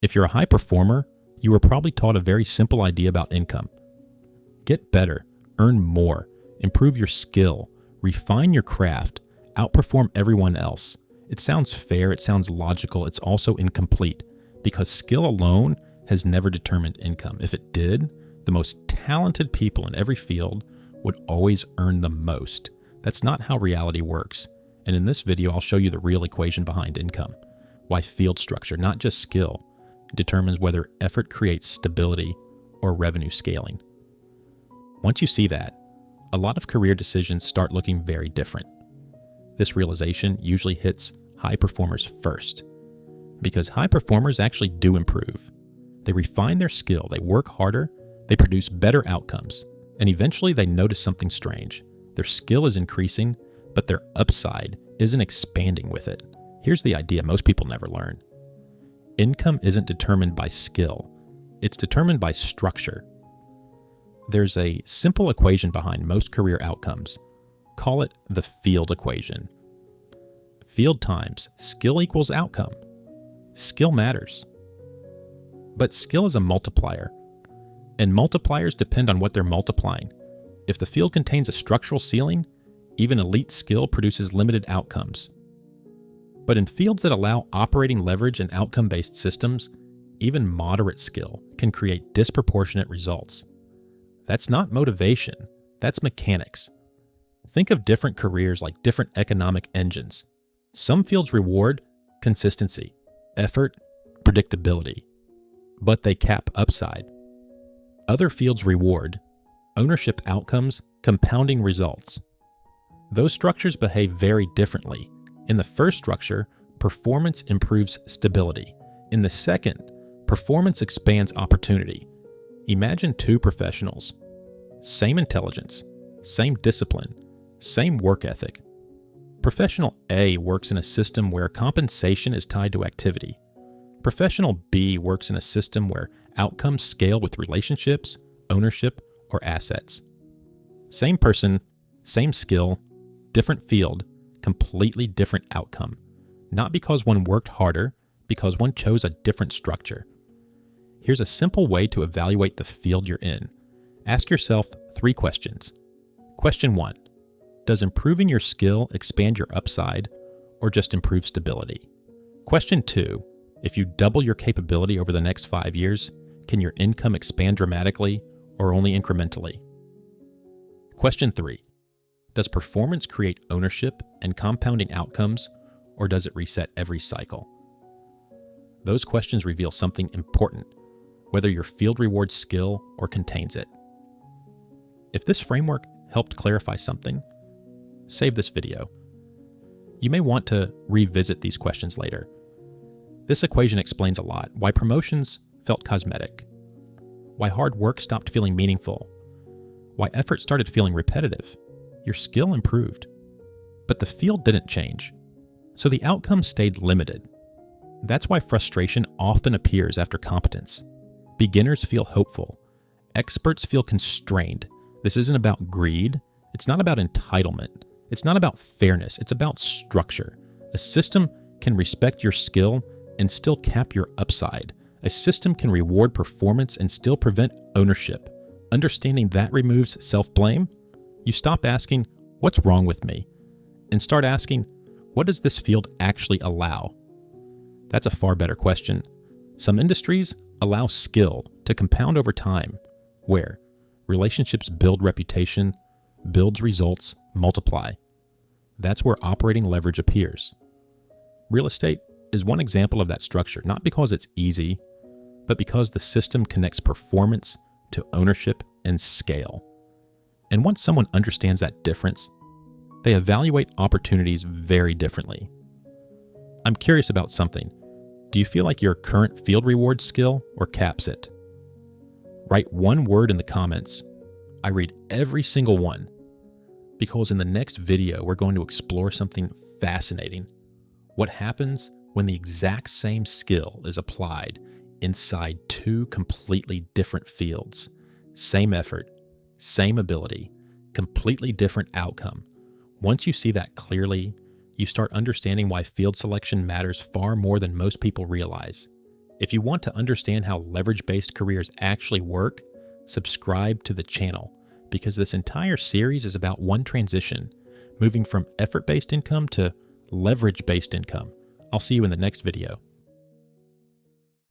If you're a high performer, you were probably taught a very simple idea about income. Get better, earn more, improve your skill, refine your craft, outperform everyone else. It sounds fair, it sounds logical, it's also incomplete, because skill alone has never determined income. If it did, the most talented people in every field would always earn the most. That's not how reality works. And in this video, I'll show you the real equation behind income. Why field structure, not just skill, determines whether effort creates stability or revenue scaling. Once you see that, a lot of career decisions start looking very different. This realization usually hits high performers first, because high performers actually do improve. They refine their skill, they work harder, they produce better outcomes, and eventually they notice something strange. Their skill is increasing, but their upside isn't expanding with it. Here's the idea most people never learn. Income isn't determined by skill, it's determined by structure. There's a simple equation behind most career outcomes. Call it the field equation. Field times skill equals outcome. Skill matters. But skill is a multiplier, and multipliers depend on what they're multiplying. If the field contains a structural ceiling, even elite skill produces limited outcomes. But in fields that allow operating leverage and outcome-based systems, even moderate skill can create disproportionate results. That's not motivation, that's mechanics. Think of different careers like different economic engines. Some fields reward consistency, effort, predictability, but they cap upside. Other fields reward ownership outcomes, compounding results. Those structures behave very differently. In the first structure, performance improves stability. In the second, performance expands opportunity. Imagine two professionals. Same intelligence, same discipline, same work ethic. Professional A works in a system where compensation is tied to activity. Professional B works in a system where outcomes scale with relationships, ownership, or assets. Same person, same skill, different field, completely different outcome. Not because one worked harder, because one chose a different structure. Here's a simple way to evaluate the field you're in. Ask yourself 3 questions. Question 1. Does improving your skill expand your upside or just improve stability? Question 2. If you double your capability over the next 5 years, can your income expand dramatically or only incrementally? Question 3. Does performance create ownership and compounding outcomes, or does it reset every cycle? Those questions reveal something important, whether your field rewards skill or contains it. If this framework helped clarify something, save this video. You may want to revisit these questions later. This equation explains a lot: why promotions felt cosmetic, why hard work stopped feeling meaningful, why effort started feeling repetitive. Your skill improved, but the field didn't change, so the outcome stayed limited. That's why frustration often appears after competence. Beginners feel hopeful. Experts feel constrained. This isn't about greed. It's not about entitlement. It's not about fairness. It's about structure. A system can respect your skill and still cap your upside. A system can reward performance and still prevent ownership. Understanding that removes self-blame. You stop asking, what's wrong with me? And start asking, what does this field actually allow? That's a far better question. Some industries allow skill to compound over time, where relationships build reputation, builds results, multiply. That's where operating leverage appears. Real estate is one example of that structure, not because it's easy, but because the system connects performance to ownership and scale. And once someone understands that difference, they evaluate opportunities very differently. I'm curious about something. Do you feel like your current field rewards skill or caps it? Write one word in the comments. I read every single one, because in the next video, we're going to explore something fascinating. What happens when the exact same skill is applied inside 2 completely different fields? Same effort, same ability, completely different outcome. Once you see that clearly, you start understanding why field selection matters far more than most people realize. If you want to understand how leverage-based careers actually work, subscribe to the channel, because this entire series is about one transition, moving from effort-based income to leverage-based income. I'll see you in the next video.